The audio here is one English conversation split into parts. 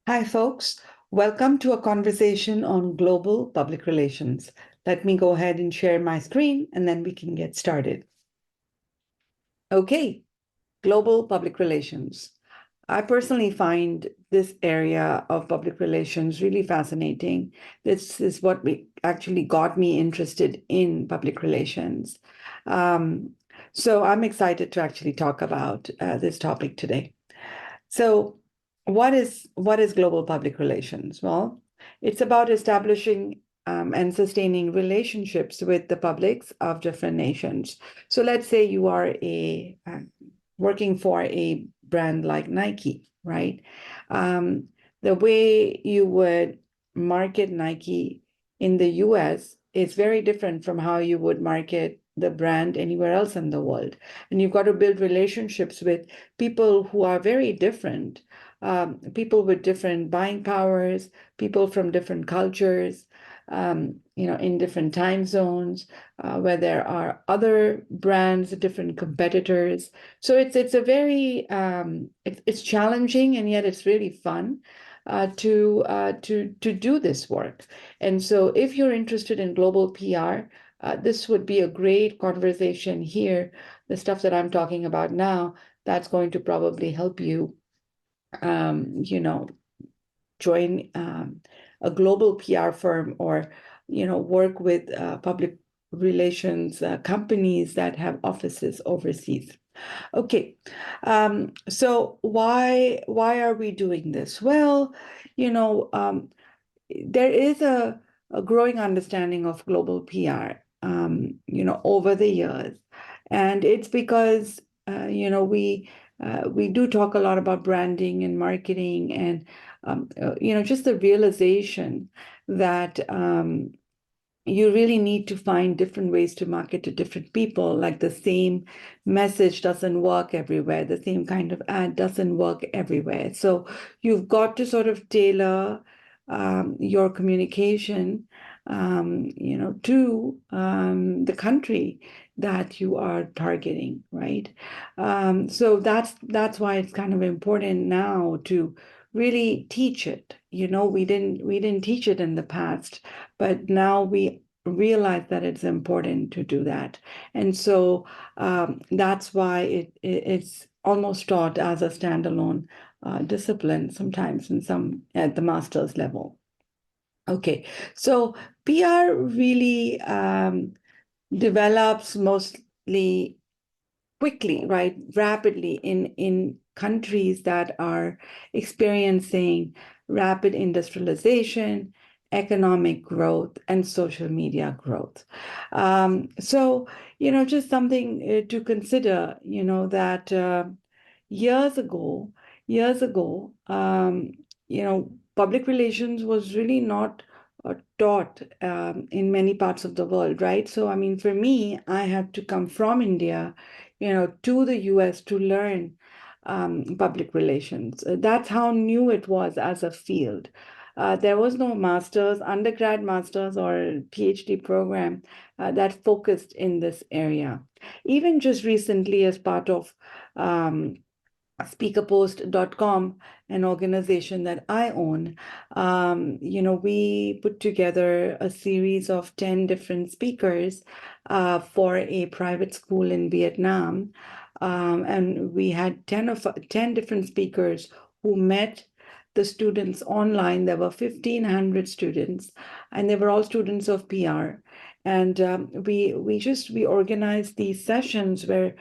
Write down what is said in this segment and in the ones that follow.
Hi, folks. Welcome to a conversation on global public relations. Let me go ahead and share my screen and then we can get started. Okay, global public relations. I personally find this area of public relations really fascinating. This is what actually got me interested in public relations. Um, so I'm excited to actually talk about this topic today. So, what is global public relations? Well, it's about establishing and sustaining relationships with the publics of different nations. So, let's say you are working for a brand like Nike, right? Um, the way you would market Nike in the US is very different from how you would market the brand anywhere else in the world. And you've got to build relationships with people who are very different, people with different buying powers, people from different cultures, in different time zones, where there are other brands, different competitors. So it's a very it's challenging, and yet it's really fun to do this work. And so if you're interested in global PR, this would be a great conversation here. The stuff that I'm talking about now, that's going to probably help you, you know, join a global PR firm, or, work with public relations companies that have offices overseas. Okay, so why are we doing this? Well, there is a growing understanding of global PR, over the years, and it's because we do talk a lot about branding and marketing, and just the realization that you really need to find different ways to market to different people. Like, the same message doesn't work everywhere, the same kind of ad doesn't work everywhere. So you've got to sort of tailor your communication, to the country that you are targeting, right? So that's why it's kind of important now to really teach it. We didn't teach it in the past, but now we realize that it's important to do that. And so that's why it's almost taught as a standalone discipline, sometimes at the master's level. Okay, so PR really develops mostly quickly, right, rapidly in countries that are experiencing rapid industrialization, economic growth, and social media growth. So, just something to consider, that years ago, years ago, public relations was really not taught in many parts of the world, right? So, I mean, for me, I had to come from India, to the US to learn public relations. That's how new it was as a field. There was no master's, undergrad master's, or PhD program that focused in this area. Even just recently, as part of speakerpost.com, an organization that I own, we put together a series of 10 different speakers for a private school in Vietnam. And we had 10 different speakers who met the students online. There were 1,500 students, and they were all students of PR. And we organized these sessions where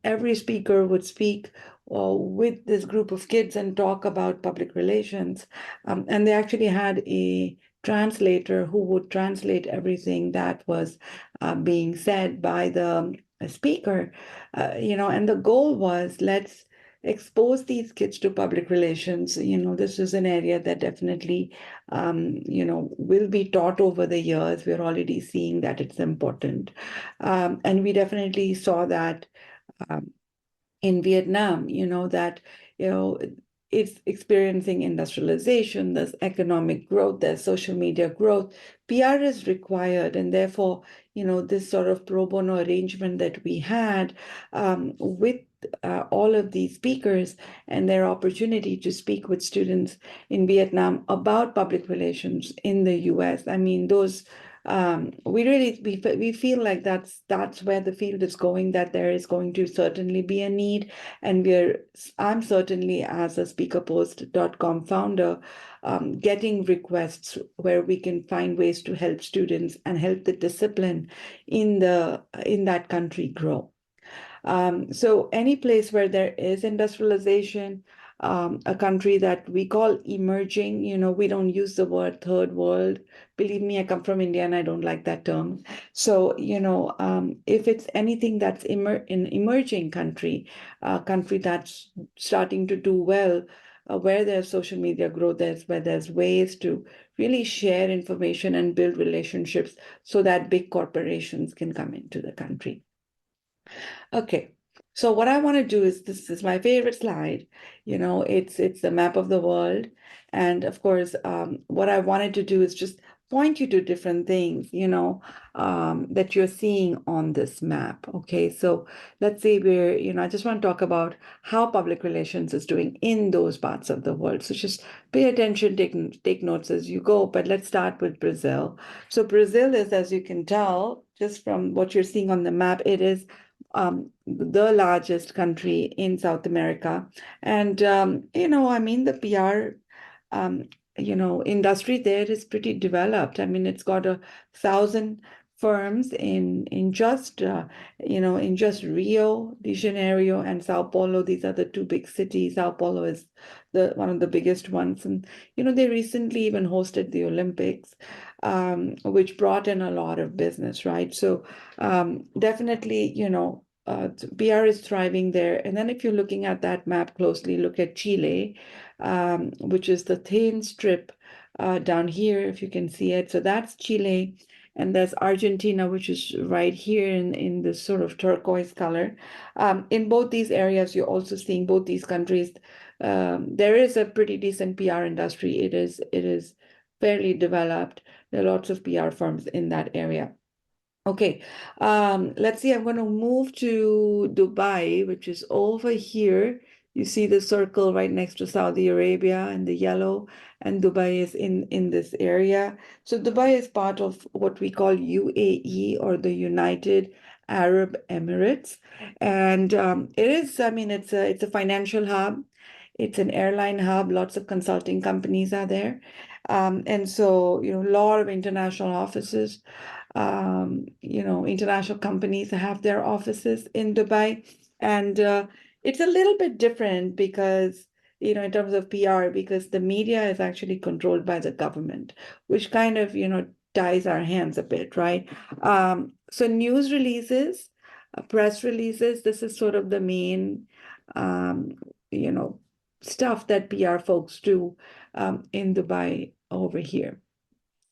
every speaker would speak with this group of kids and talk about public relations. And they actually had a translator who would translate everything that was being said by the speaker. And the goal was, let's expose these kids to public relations. This is an area that definitely, will be taught over the years. We're already seeing that it's important. And we definitely saw that um, in Vietnam, that, it's experiencing industrialization, there's economic growth, there's social media growth. PR is required, and therefore, this sort of pro bono arrangement that we had with all of these speakers and their opportunity to speak with students in Vietnam about public relations in the US. I mean, those we feel like that's where the field is going, that there is going to certainly be a need, and I'm certainly, as a speakerpost.com founder, getting requests where we can find ways to help students and help the discipline in that country grow. So any place where there is industrialization, a country that we call emerging, we don't use the word third world. Believe me, I come from India and I don't like that term. So, if it's anything that's an emerging country, a country that's starting to do well, where there's social media growth, where there's ways to really share information and build relationships so that big corporations can come into the country. Okay, so what I want to do is, this is my favorite slide. It's the map of the world. And of course, what I wanted to do is just point you to different things, that you're seeing on this map. Okay, so let's say I just want to talk about how public relations is doing in those parts of the world. So just pay attention, take notes as you go. But let's start with Brazil. So Brazil is, as you can tell, just from what you're seeing on the map, it is the largest country in South America. And, I mean, the PR, industry there is pretty developed. I mean, it's got 1,000 firms in just Rio de Janeiro and Sao Paulo. These are the two big cities. Sao Paulo is one of the biggest ones. And, they recently even hosted the Olympics, which brought in a lot of business, right? So definitely, PR is thriving there. And then if you're looking at that map closely, look at Chile, which is the thin strip down here, if you can see it. So that's Chile. And there's Argentina, which is right here in this sort of turquoise color. In both these areas, you're also seeing both these countries. There is a pretty decent PR industry. It is fairly developed. There are lots of PR firms in that area. Okay, let's see. I'm going to move to Dubai, which is over here. You see the circle right next to Saudi Arabia and the yellow, and Dubai is in this area. So Dubai is part of what we call UAE, or the United Arab Emirates, and it is. I mean, it's a financial hub. It's an airline hub. Lots of consulting companies are there, and so a lot of international offices. International companies have their offices in Dubai. And it's a little bit different because, in terms of PR, because the media is actually controlled by the government, which kind of, ties our hands a bit, right? So news releases, press releases, this is sort of the main, you know, stuff that PR folks do in Dubai over here.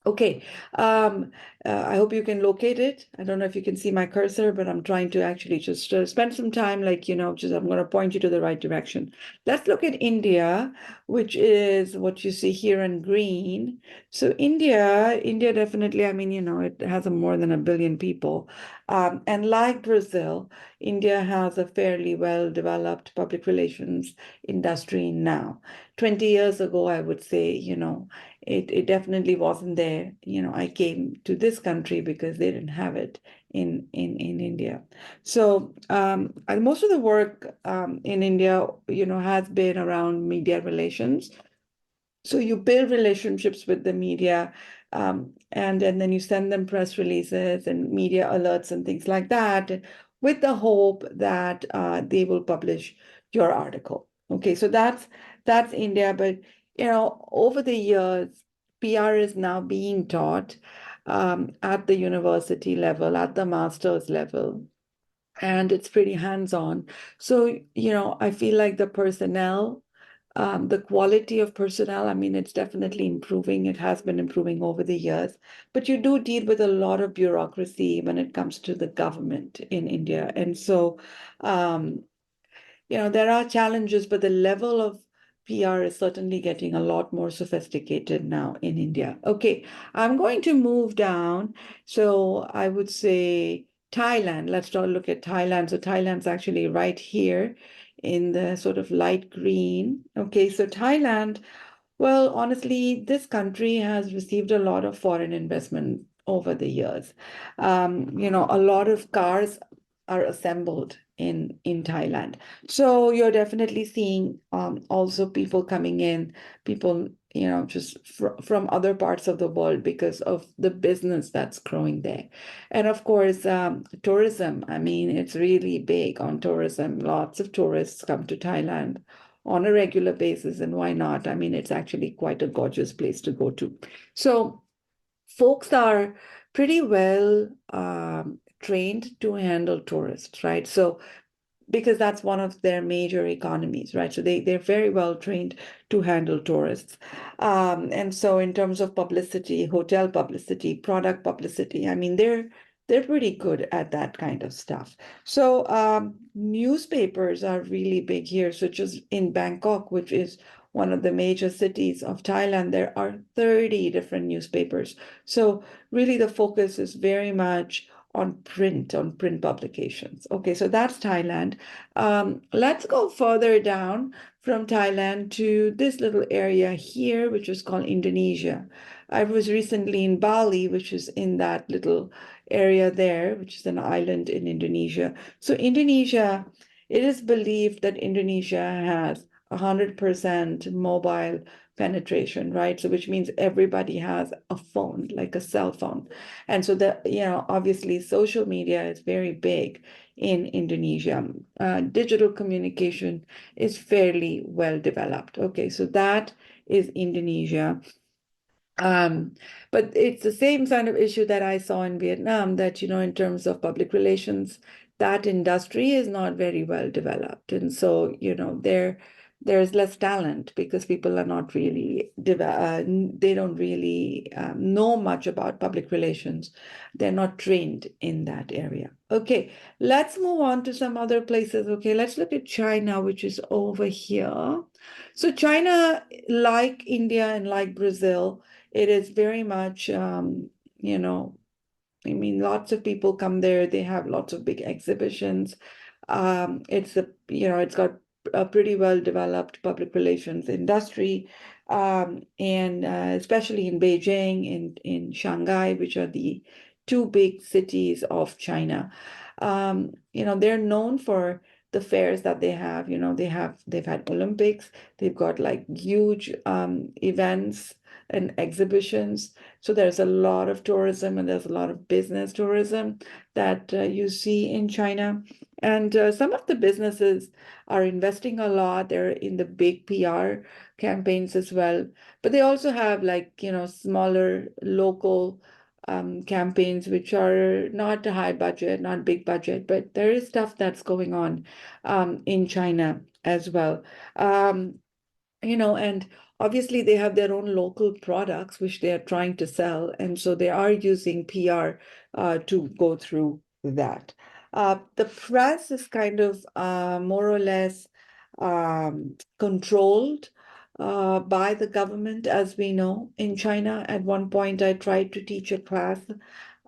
Okay, I hope you can locate it. I don't know if you can see my cursor, but I'm trying to actually just spend some time, I'm going to point you to the right direction. Let's look at India, which is what you see here in green. So India definitely, I mean, it has more than 1 billion people. And like Brazil, India has a fairly well-developed public relations industry now. 20 years ago, I would say, it definitely wasn't there. I came to this country because they didn't have it in India. So most of the work in India, has been around media relations. So you build relationships with the media, and then you send them press releases and media alerts and things like that, with the hope that they will publish your article. Okay, so that's India. But over the years, PR is now being taught at the university level, at the master's level, and it's pretty hands-on. So I feel like the personnel, the quality of personnel, I mean, it's definitely improving. It has been improving over the years. But you do deal with a lot of bureaucracy when it comes to the government in India. And so, there are challenges, but the level of PR is certainly getting a lot more sophisticated now in India. Okay, I'm going to move down. So I would say Thailand, let's look at Thailand. So Thailand's actually right here in the sort of light green. Okay, so Thailand, well, honestly, this country has received a lot of foreign investment over the years. A lot of cars are assembled in Thailand. So you're definitely seeing also people coming in, people, just from other parts of the world because of the business that's growing there. And of course, tourism. I mean, it's really big on tourism. Lots of tourists come to Thailand on a regular basis, and why not? I mean, it's actually quite a gorgeous place to go to. So folks are pretty well trained to handle tourists, right? So because that's one of their major economies, right? So they're very well trained to handle tourists. And so in terms of publicity, hotel publicity, product publicity, I mean, they're pretty good at that kind of stuff. So newspapers are really big here. So just in Bangkok, which is one of the major cities of Thailand, there are 30 different newspapers. So really the focus is very much on print publications. Okay, so that's Thailand. Let's go further down from Thailand to this little area here, which is called Indonesia. I was recently in Bali, which is in that little area there, which is an island in Indonesia. So Indonesia, it is believed that Indonesia has 100% mobile penetration, right? So which means everybody has a phone, like a cell phone. And so obviously social media is very big in Indonesia. Digital communication is fairly well developed. Okay, so that is Indonesia. Um, but it's the same kind of issue that I saw in Vietnam, that, in terms of public relations, that industry is not very well developed. And so, there's less talent because people are not really, they don't really know much about public relations. They're not trained in that area. Okay, let's move on to some other places. Okay, let's look at China, which is over here. So China, like India and like Brazil, it is very much, I mean, lots of people come there. They have lots of big exhibitions. It's got a pretty well developed public relations industry, and especially in Beijing, in Shanghai, which are the two big cities of China. They're known for the fairs that they have. They've had Olympics. They've got like huge events and exhibitions. So there's a lot of tourism and there's a lot of business tourism that you see in China. And some of the businesses are investing a lot. They're in the big PR campaigns as well. But they also have smaller local campaigns, which are not high budget, not big budget, but there is stuff that's going on in China as well. And obviously they have their own local products which they are trying to sell, and so they are using PR to go through that. The press is kind of more or less controlled by the government, as we know, in China. At one point, I tried to teach a class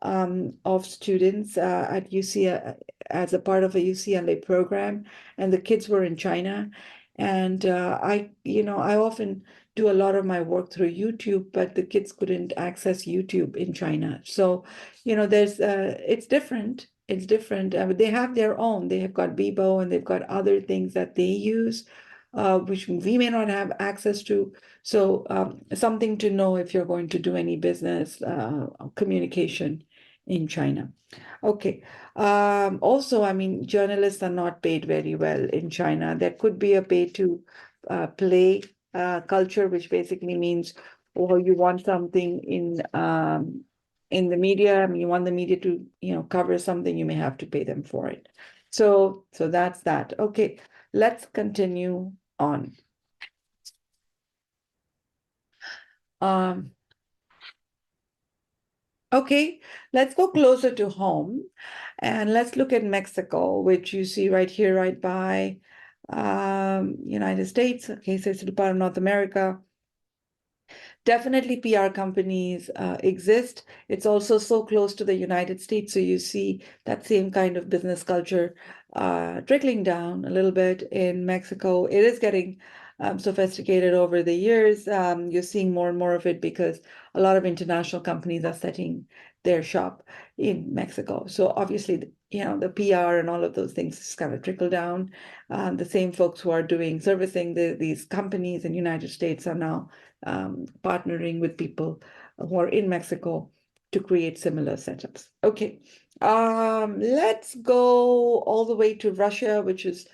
of students at UCLA as a part of a UCLA program, and the kids were in China. And I often do a lot of my work through YouTube, but the kids couldn't access YouTube in China. So, it's different. It's different. They have their own. They have got Bebo and they've got other things that they use, which we may not have access to. So, something to know if you're going to do any business communication in China. Okay. Also, I mean, journalists are not paid very well in China. There could be a pay to play culture, which basically means, or you want something in the media. I mean, you want the media to, cover something, you may have to pay them for it. So that's that. Okay, let's continue on. Okay, let's go closer to home and let's look at Mexico, which you see right here, right by United States. Okay, so it's a part of North America. definitely PR companies exist. It's also so close to the United States, so you see that same kind of business culture trickling down a little bit in Mexico. It is getting sophisticated over the years. You're seeing more and more of it because a lot of international companies are setting their shop in Mexico. So obviously, the PR and all of those things just kind of trickle down. The same folks who are servicing these companies in the United States are now partnering with people who are in Mexico to create similar setups. Okay, let's go all the way to Russia, which is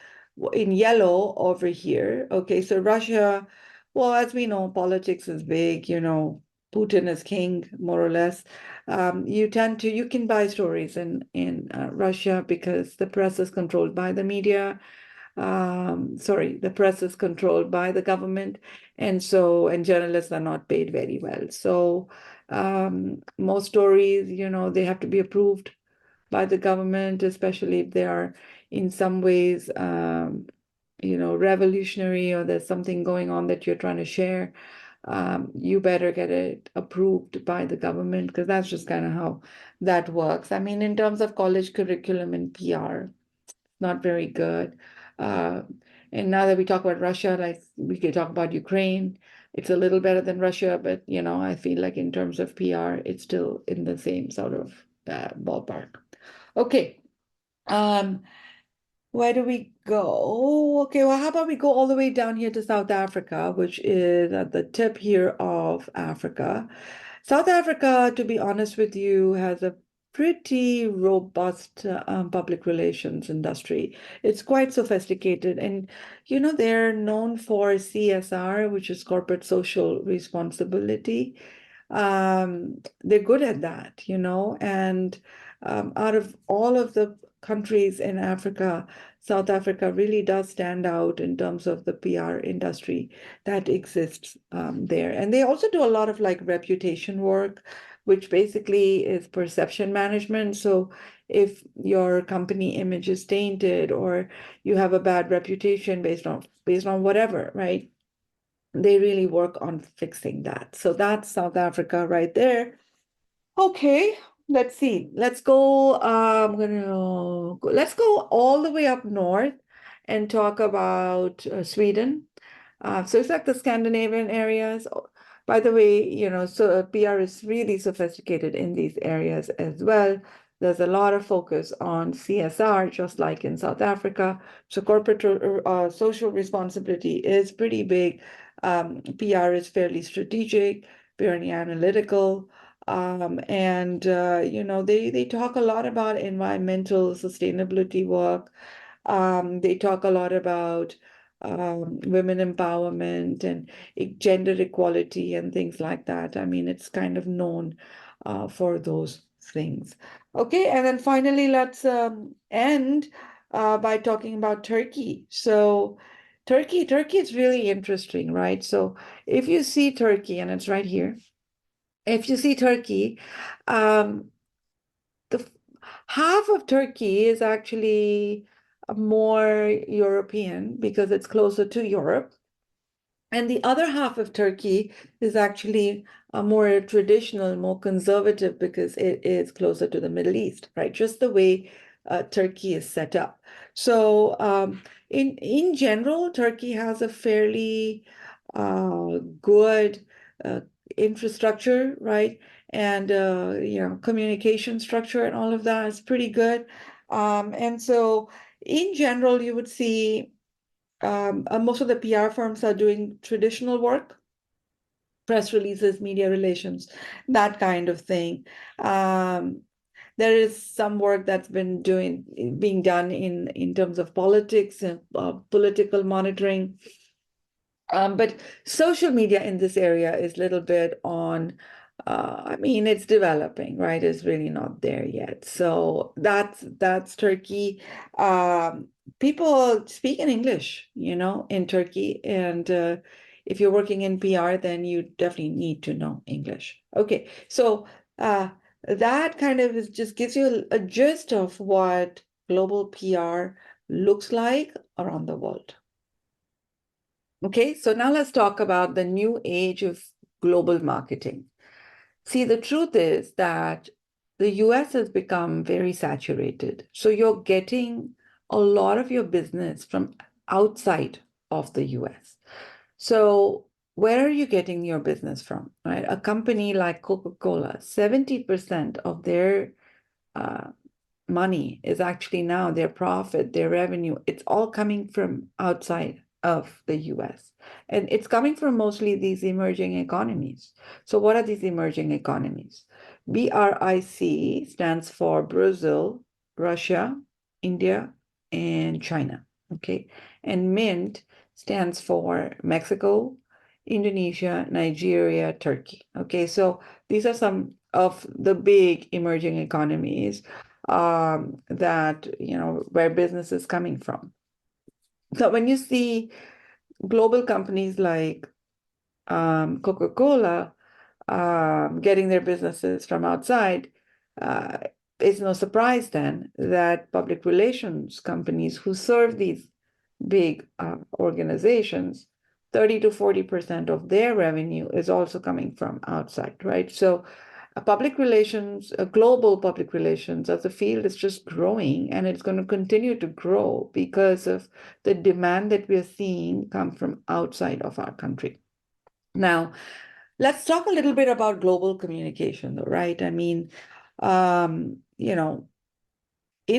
in yellow over here. Okay, so Russia, well, as we know, politics is big, Putin is king, more or less. You can buy stories in Russia because the press is controlled by the media. Sorry, the press is controlled by the government, and journalists are not paid very well. So most stories, they have to be approved by the government, especially if they are in some ways, revolutionary, or there's something going on that you're trying to share. You better get it approved by the government, because that's just kind of how that works. I mean, in terms of college curriculum and PR, not very good. And now that we talk about Russia, like we could talk about Ukraine, it's a little better than Russia, but I feel like in terms of PR, it's still in the same sort of ballpark. Okay. Where do we go? Okay, well, how about we go all the way down here to South Africa, which is at the tip here of Africa. South Africa, to be honest with you, has a pretty robust public relations industry. It's quite sophisticated, and they're known for CSR, which is corporate social responsibility. They're good at that, and out of all of the countries in Africa, South Africa really does stand out in terms of the PR industry that exists there. And they also do a lot of like reputation work, which basically is perception management. So if your company image is tainted, or you have a bad reputation based on whatever, right? They really work on fixing that. So that's South Africa right there. Okay, let's see. Let's go. Let's go all the way up north and talk about Sweden. So it's like the Scandinavian areas. By the way, so PR is really sophisticated in these areas as well. There's a lot of focus on CSR, just like in South Africa. So corporate social responsibility is pretty big. PR is fairly strategic, very analytical. And they talk a lot about environmental sustainability work. They talk a lot about women empowerment and gender equality and things like that. I mean, it's kind of known for those things. Okay, and then finally, let's end by talking about Turkey. So Turkey is really interesting, right? So if you see Turkey, and it's right here, if you see Turkey, um, the half of Turkey is actually more European because it's closer to Europe. And the other half of Turkey is actually more traditional, more conservative because it is closer to the Middle East, right? Just the way Turkey is set up. So in general, Turkey has a fairly good infrastructure, right? And communication structure and all of that is pretty good. And so in general, you would see most of the PR firms are doing traditional work, press releases, media relations, that kind of thing. There is some work that's being done in terms of politics and political monitoring. But social media in this area is a little bit on, I mean, it's developing, right? It's really not there yet. So that's Turkey. People speak in English, in Turkey. And if you're working in PR, then you definitely need to know English. Okay, so that kind of just gives you a gist of what global PR looks like around the world. Okay, so now let's talk about the new age of global marketing. See, the truth is that the US has become very saturated. So you're getting a lot of your business from outside of the US. So where are you getting your business from, right? A company like Coca-Cola, 70% of their uh, money is actually now their profit, their revenue. It's all coming from outside of the US. And it's coming from mostly these emerging economies. So, what are these emerging economies? BRIC stands for Brazil, Russia, India, and China. Okay. And MINT stands for Mexico, Indonesia, Nigeria, Turkey. Okay. So, these are some of the big emerging economies that, where business is coming from. So when you see global companies like Coca-Cola getting their businesses from outside, uh, it's no surprise then that public relations companies who serve these big organizations, 30 to 40% of their revenue is also coming from outside, right? So public relations, global public relations as a field is just growing, and it's going to continue to grow because of the demand that we are seeing come from outside of our country. Now, let's talk a little bit about global communication, though, right? I mean, in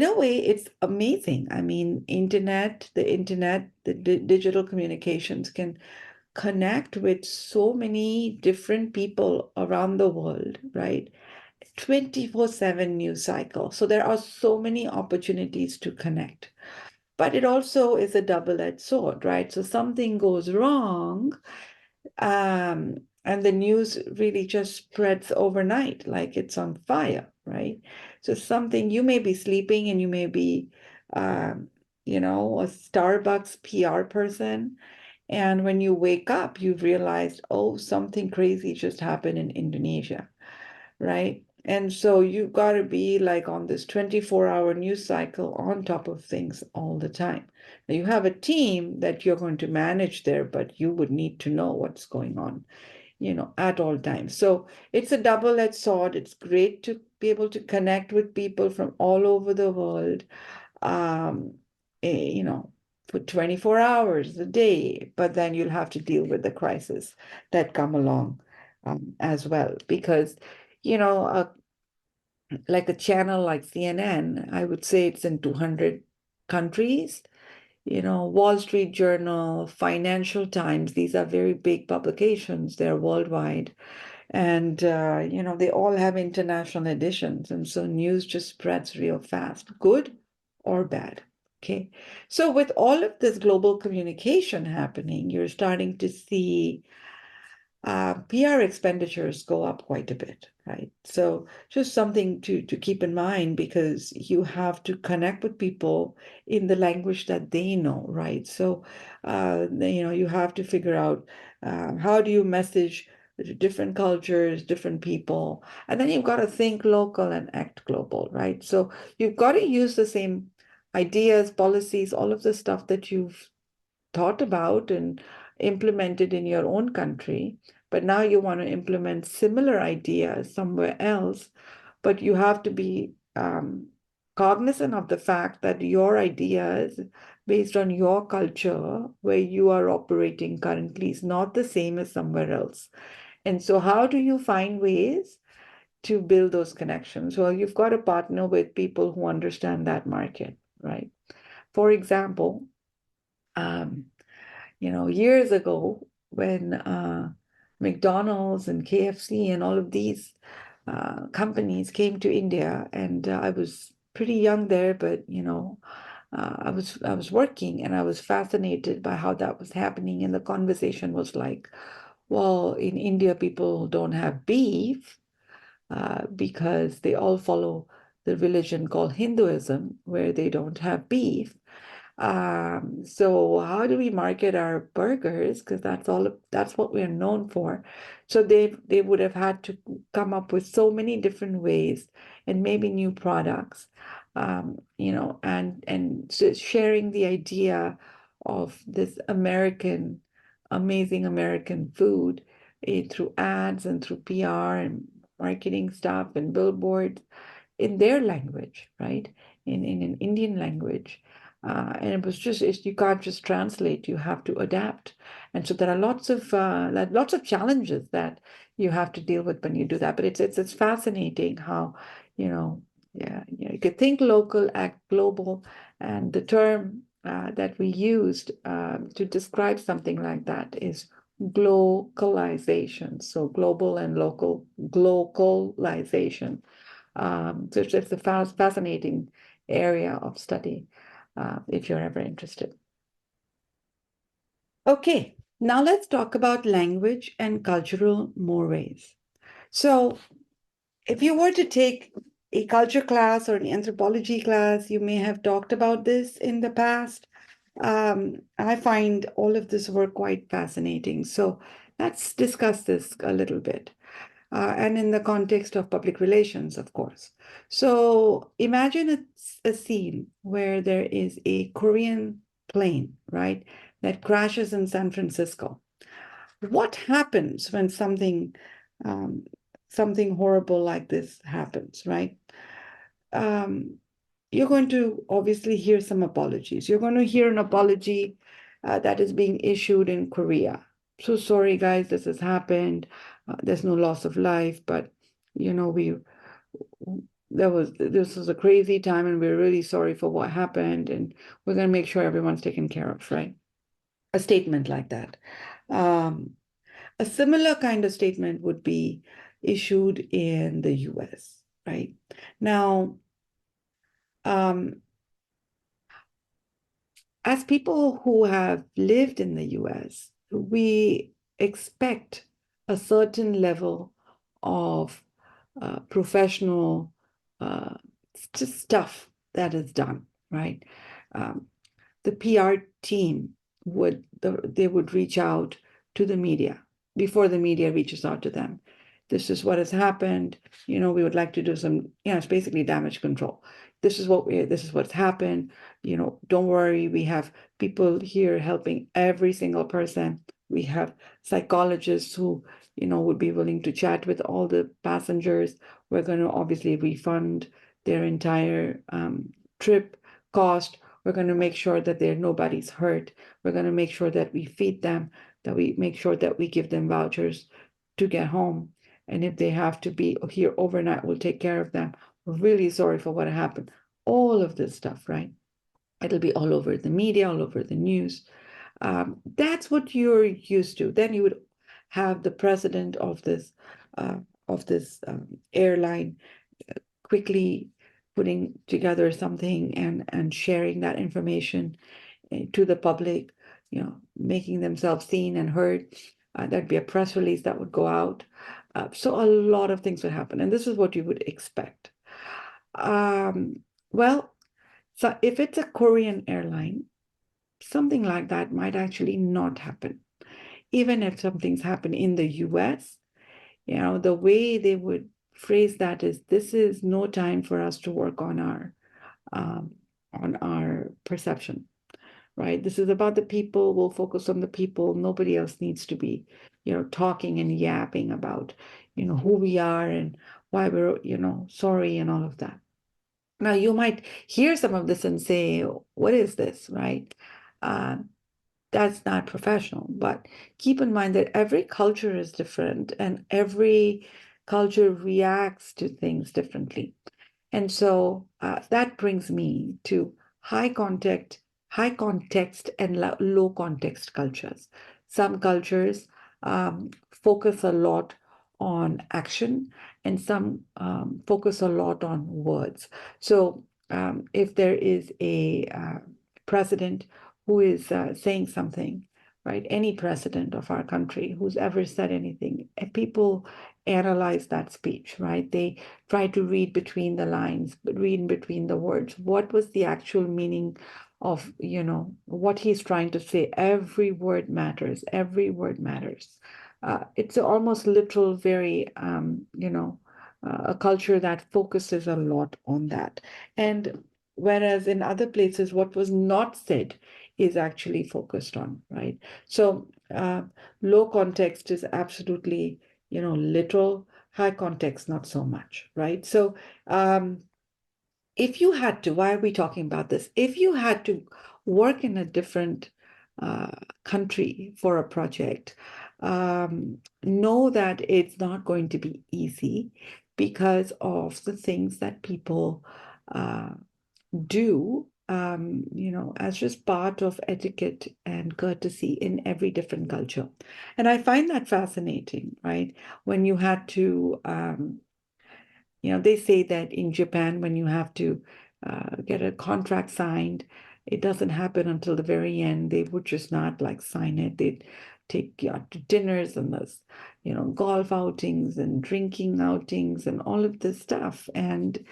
a way, it's amazing. I mean, the internet, the digital communications can connect with so many different people around the world, right? 24/7 news cycle. So there are so many opportunities to connect. But it also is a double-edged sword, right? So something goes wrong, and the news really just spreads overnight, like it's on fire, right? So something, you may be sleeping and you may be, a Starbucks PR person. And when you wake up, you've realized, oh, something crazy just happened in Indonesia, right? And so you've got to be like on this 24-hour news cycle on top of things all the time. Now you have a team that you're going to manage there, but you would need to know what's going on, at all times. So it's a double-edged sword. It's great to be able to connect with people from all over the world, um, for 24 hours a day, but then you'll have to deal with the crisis that come along as well. Because, you know, uh, like a channel like CNN, I would say it's in 200 countries. Wall Street Journal, Financial Times, these are very big publications. They're worldwide. And, they all have international editions. And so news just spreads real fast, good or bad. Okay. So with all of this global communication happening, you're starting to see PR expenditures go up quite a bit, right? So just something to keep in mind, because you have to connect with people in the language that they know, right? So, you have to figure out how do you message different cultures, different people, and then you've got to think local and act global, right? So you've got to use the same ideas, policies, all of the stuff that you've thought about and implemented in your own country, but now you want to implement similar ideas somewhere else, but you have to be cognizant of the fact that your ideas based on your culture where you are operating currently is not the same as somewhere else. And so how do you find ways to build those connections? Well, you've got to partner with people who understand that market, right? For example, um, years ago when McDonald's and KFC and all of these companies came to India, and I was pretty young there, but I was working, and I was fascinated by how that was happening. And the conversation was like, well, in India, people don't have beef because they all follow the religion called Hinduism, where they don't have beef. So how do we market our burgers? Because that's what we're known for. So they would have had to come up with so many different ways and maybe new products, and so sharing the idea of this amazing American food through ads and through PR and marketing stuff and billboards in their language, right? In an Indian language. And it was just, you can't just translate, you have to adapt. And so there are lots of challenges that you have to deal with when you do that. But it's fascinating how, yeah, you could think local, act global, and the term that we used to describe something like that is globalization. So global and local, globalization. So it's a fascinating area of study if you're ever interested. Okay, now let's talk about language and cultural mores. So if you were to take a culture class or an anthropology class, you may have talked about this in the past. I find all of this work quite fascinating. So let's discuss this a little bit. And in the context of public relations, of course. So imagine a scene where there is a Korean plane, right, that crashes in San Francisco. What happens when um, something horrible like this happens, right? Um, you're going to obviously hear some apologies. You're going to hear an apology that is being issued in Korea. So sorry, guys, this has happened. There's no loss of life, but we this was a crazy time, and we're really sorry for what happened, and we're going to make sure everyone's taken care of, right? A statement like that. Um, a similar kind of statement would be issued in the US, right? Now, as people who have lived in the US, we expect a certain level of professional uh, stuff that is done, right? Um, the PR team they would reach out to the media before the media reaches out to them. This is what has happened. We would like to do some, it's basically damage control. This is what's happened. Don't worry. We have people here helping every single person. We have psychologists who, would be willing to chat with all the passengers. We're going to obviously refund their entire trip cost. We're going to make sure that nobody's hurt. We're going to make sure that we feed them, that we make sure that we give them vouchers to get home. And if they have to be here overnight, we'll take care of them. We're really sorry for what happened. All of this stuff, right? It'll be all over the media, all over the news. That's what you're used to. Then you would have the president of this airline quickly putting together something and sharing that information to the public, making themselves seen and heard. There'd be a press release that would go out. So a lot of things would happen, and this is what you would expect. Well, so if it's a Korean airline, something like that might actually not happen. Even if something's happened in the US, the way they would phrase that is, this is no time for us to work on our perception, right? This is about the people. We'll focus on the people. Nobody else needs to be, talking and yapping about, who we are and why we're, sorry and all of that. Now, you might hear some of this and say, what is this, right? That's not professional, but keep in mind that every culture is different and every culture reacts to things differently. And so that brings me to high context and low context cultures. Some cultures focus a lot on action, and some focus a lot on words. So if there is a president who is saying something, right? Any president of our country who's ever said anything, people analyze that speech, right? They try to read between the lines, read between the words. What was the actual meaning of, what he's trying to say? Every word matters. Every word matters. It's almost literal, very, a culture that focuses a lot on that. And whereas in other places, what was not said is actually focused on, right? So low context is absolutely, literal, high context, not so much, right? So, if you had to, why are we talking about this? If you had to work in a different uh, country for a project, know that it's not going to be easy because of the things that people uh, do, as just part of etiquette and courtesy in every different culture. And I find that fascinating, right? When you had to, they say that in Japan, when you have to get a contract signed, it doesn't happen until the very end. They would just not like sign it. They'd take you out to dinners and this, golf outings and drinking outings and all of this stuff. And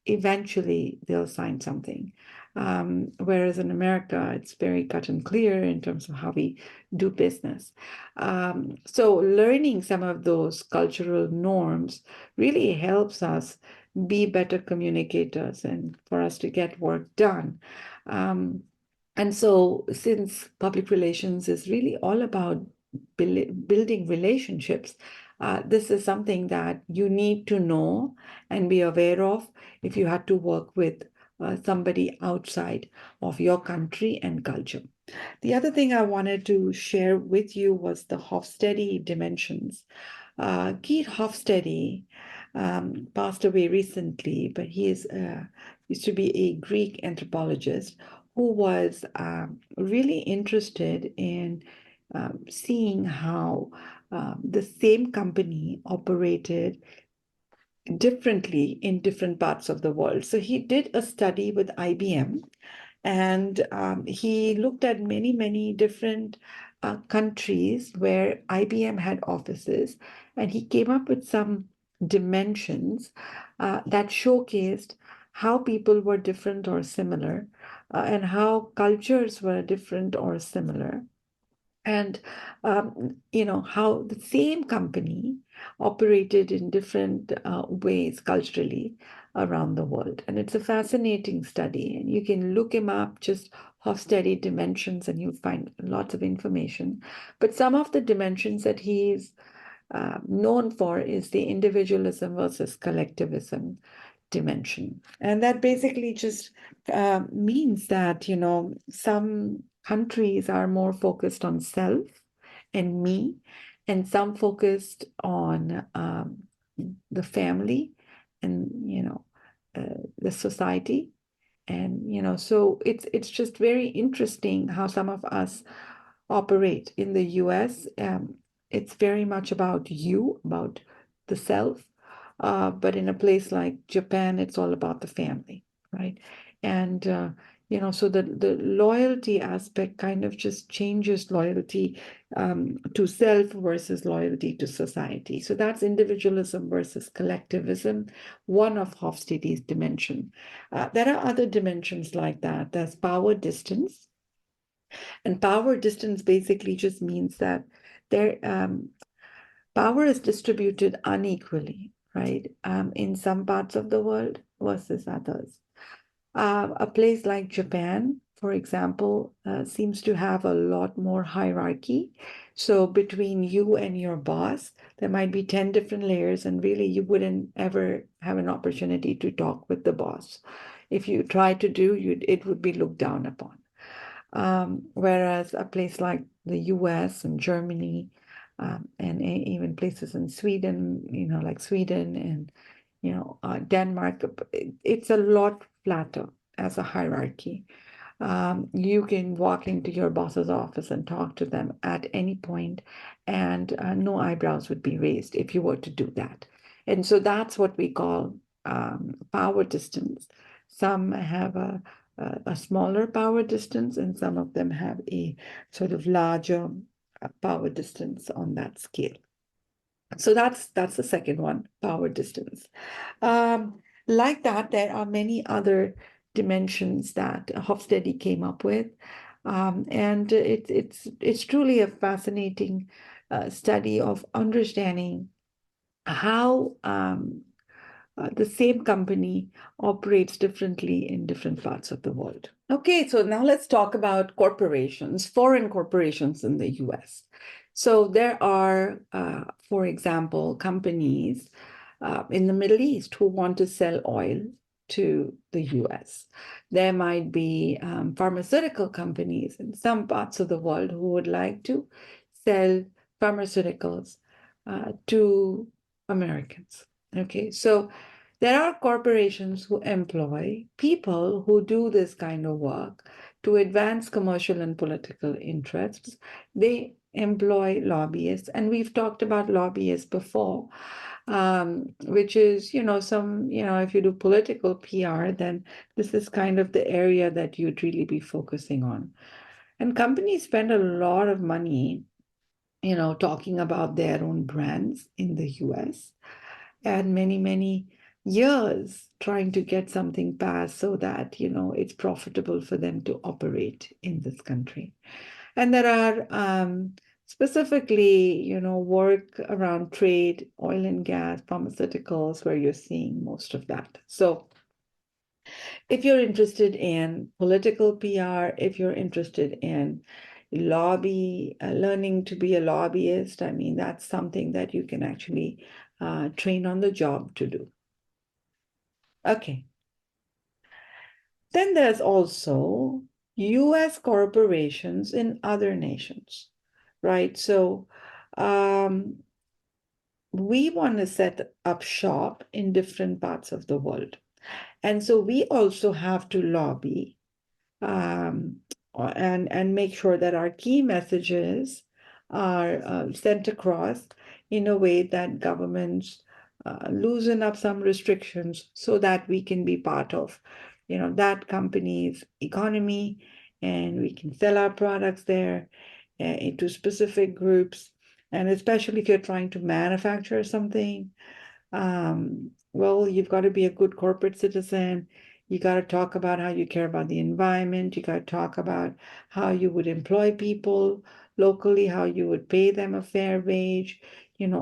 eventually they'll sign something. Whereas in America, it's very cut and clear in terms of how we do business. So learning some of those cultural norms really helps us be better communicators and for us to get work done. And so, since public relations is really all about building relationships, this is something that you need to know and be aware of if you had to work with somebody outside of your country and culture. The other thing I wanted to share with you was the Hofstede dimensions. Keith Hofstede passed away recently, but he used to be a Greek anthropologist who was really interested in seeing how the same company operated differently in different parts of the world. So he did a study with IBM, and he looked at many, many different countries where IBM had offices, and he came up with some dimensions that showcased how people were different or similar, and how cultures were different or similar, and how the same company operated in different ways culturally around the world. And it's a fascinating study, and you can look him up, just Hofstede dimensions, and you'll find lots of information. But some of the dimensions that he's known for is the individualism versus collectivism dimension. And that basically just means that, some countries are more focused on self and me, and some focused on the family and, the society. And, so it's just very interesting how some of us operate in the US. It's very much about you, about the self. But in a place like Japan, it's all about the family, right? And so the loyalty aspect kind of just changes loyalty to self versus loyalty to society. So that's individualism versus collectivism, one of Hofstede's dimension. There are other dimensions like that. There's power distance. And power distance basically just means that there power is distributed unequally, right? In some parts of the world versus others. A place like Japan, for example, seems to have a lot more hierarchy. So between you and your boss, there might be 10 different layers, and really you wouldn't ever have an opportunity to talk with the boss. If you try to do, it would be looked down upon. Whereas a place like the US and Germany, and even places in Sweden, like Sweden and, Denmark, it's a lot flatter as a hierarchy. You can walk into your boss's office and talk to them at any point, and no eyebrows would be raised if you were to do that. And so that's what we call power distance. Some have a smaller power distance, and some of them have a sort of larger power distance on that scale. So that's the second one, power distance. Like that, there are many other dimensions that Hofstede came up with, and it's truly a fascinating study of understanding how the same company operates differently in different parts of the world. Okay, so now let's talk about corporations, foreign corporations in the US. So there are, for example, companies in the Middle East who want to sell oil to the US. There might be pharmaceutical companies in some parts of the world who would like to sell pharmaceuticals to Americans. Okay, so there are corporations who employ people who do this kind of work to advance commercial and political interests. They employ lobbyists, and we've talked about lobbyists before, which is, if you do political PR, then this is kind of the area that you'd really be focusing on. And companies spend a lot of money, talking about their own brands in the US and many, many years trying to get something passed so that, it's profitable for them to operate in this country. And there are specifically, work around trade, oil and gas, pharmaceuticals, where you're seeing most of that. So if you're interested in political PR, if you're interested in learning to be a lobbyist, I mean, that's something that you can actually train on the job to do. Okay. Then there's also US corporations in other nations, right? So we want to set up shop in different parts of the world. And so we also have to lobby um, and make sure that our key messages are sent across in a way that governments loosen up some restrictions so that we can be part of, that company's economy, and we can sell our products there into specific groups. And especially if you're trying to manufacture something, well, you've got to be a good corporate citizen. You got to talk about how you care about the environment. You got to talk about how you would employ people locally, how you would pay them a fair wage,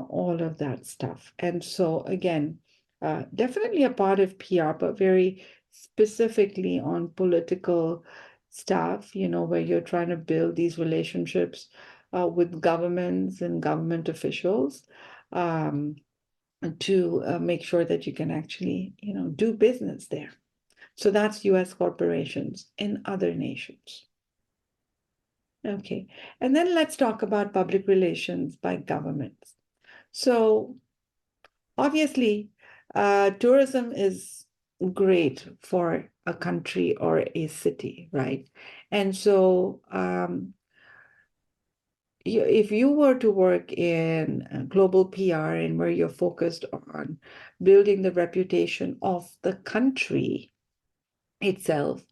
all of that stuff. And so, again, definitely a part of PR, but very specifically on political stuff, where you're trying to build these relationships with governments and government officials. To make sure that you can actually, do business there. So that's US corporations in other nations. Okay, and then let's talk about public relations by governments. So obviously, tourism is great for a country or a city, right? And so if you were to work in global PR and where you're focused on building the reputation of the country itself,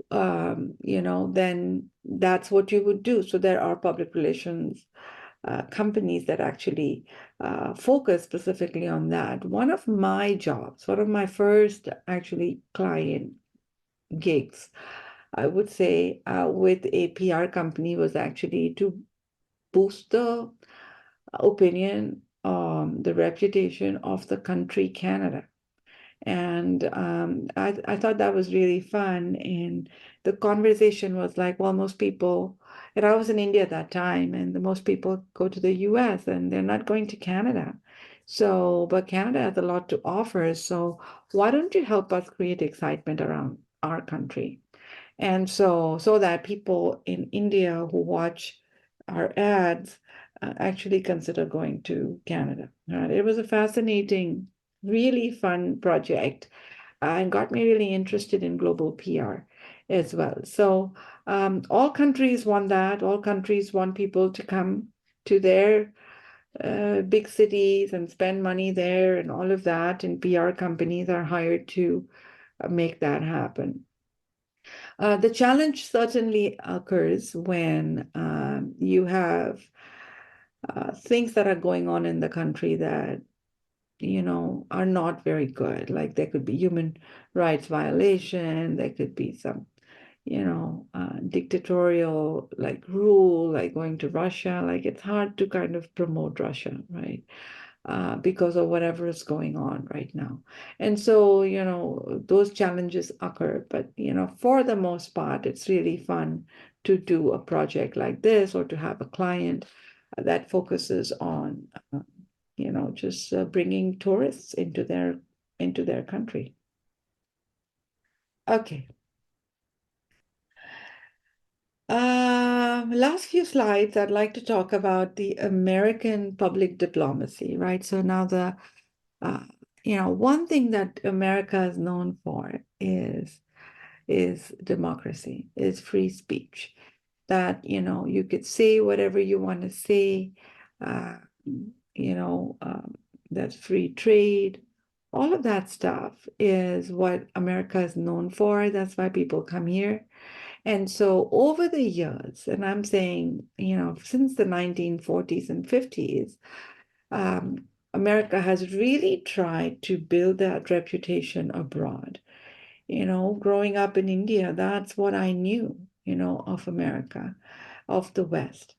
then that's what you would do. So there are public relations companies that actually focus specifically on that. One of my first actually client gigs, I would say, with a PR company was actually to boost the opinion, the reputation of the country Canada. And I thought that was really fun. And the conversation was like, well, most people, and I was in India at that time, and most people go to the US and they're not going to Canada. So, but Canada has a lot to offer. So why don't you help us create excitement around our country? And so that people in India who watch our ads actually consider going to Canada. It was a fascinating, really fun project and got me really interested in global PR as well. So all countries want that. All countries want people to come to their big cities and spend money there and all of that. And PR companies are hired to make that happen. The challenge certainly occurs when you have things that are going on in the country that, are not very good. Like there could be human rights violation, there could be some, dictatorial like rule, like going to Russia. Like it's hard to kind of promote Russia, right? because of whatever is going on right now. And so, those challenges occur, but, for the most part, it's really fun to do a project like this or to have a client that focuses on, just bringing tourists into their country. Okay. Last few slides, I'd like to talk about the American public diplomacy, right? So now uh, one thing that America is known for is democracy, is free speech. That, you could say whatever you want to say, uh, you know, um, that's free trade. All of that stuff is what America is known for. That's why people come here. And so over the years, and I'm saying, since the 1940s and 50s, um, America has really tried to build that reputation abroad. Growing up in India, that's what I knew, of America, of the West,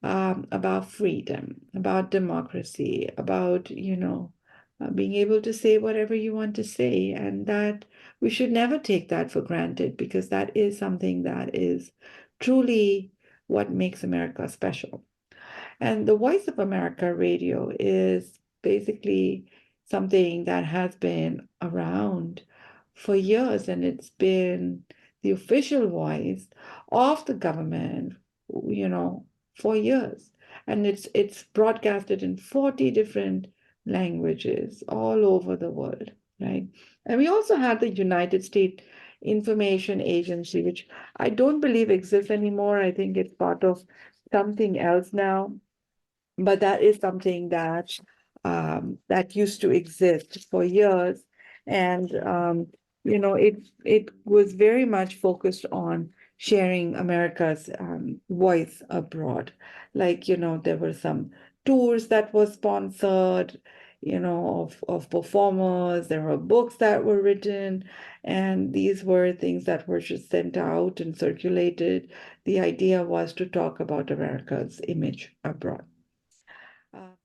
about freedom, about democracy, about, being able to say whatever you want to say, and that we should never take that for granted because that is something that is truly what makes America special. And the Voice of America radio is basically something that has been around for years, and it's been the official voice of the government, you know, for years. And it's broadcasted in 40 different languages all over the world, right? And we also have the United States Information Agency, which I don't believe exists anymore. I think it's part of something else now, but that is something that used to exist for years, and it was very much focused on sharing America's voice abroad. Like, there were some tours that were sponsored, of performers. There were books that were written, and these were things that were just sent out and circulated. The idea was to talk about America's image abroad.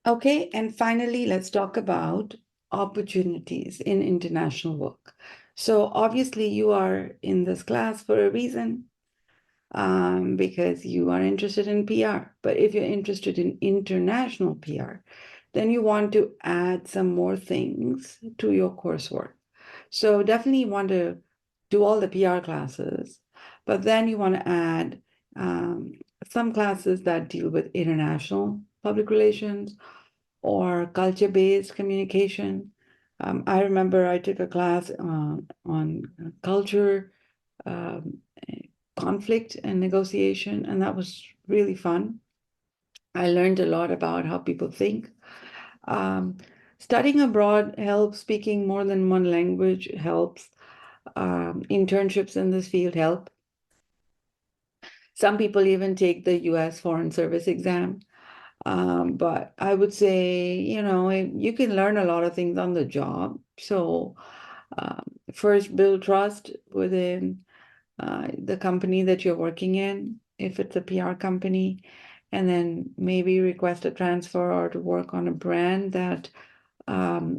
Okay, and finally, let's talk about opportunities in international work. So obviously you are in this class for a reason, because you are interested in PR. But if you're interested in international PR, then you want to add some more things to your coursework. So definitely you want to do all the PR classes, but then you want to add some classes that deal with international public relations or culture-based communication. I remember I took a class on culture, um, conflict and negotiation, and that was really fun. I learned a lot about how people think. Um, Studying abroad helps. Speaking more than one language helps. Internships in this field help. Some people even take the US Foreign Service exam. But I would say, you can learn a lot of things on the job. So first, build trust within the company that you're working in, if it's a PR company, and then maybe request a transfer or to work on a brand that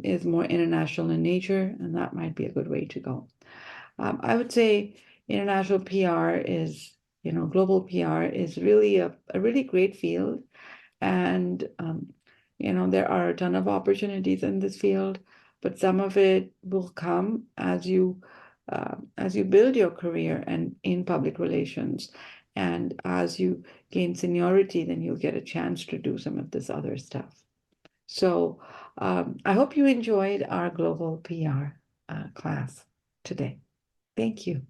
is more international in nature, and that might be a good way to go. I would say international PR is, global PR is really a really great field. And, there are a ton of opportunities in this field, but some of it will come as you build your career and in public relations. And as you gain seniority, then you'll get a chance to do some of this other stuff. So I hope you enjoyed our global PR class today. Thank you.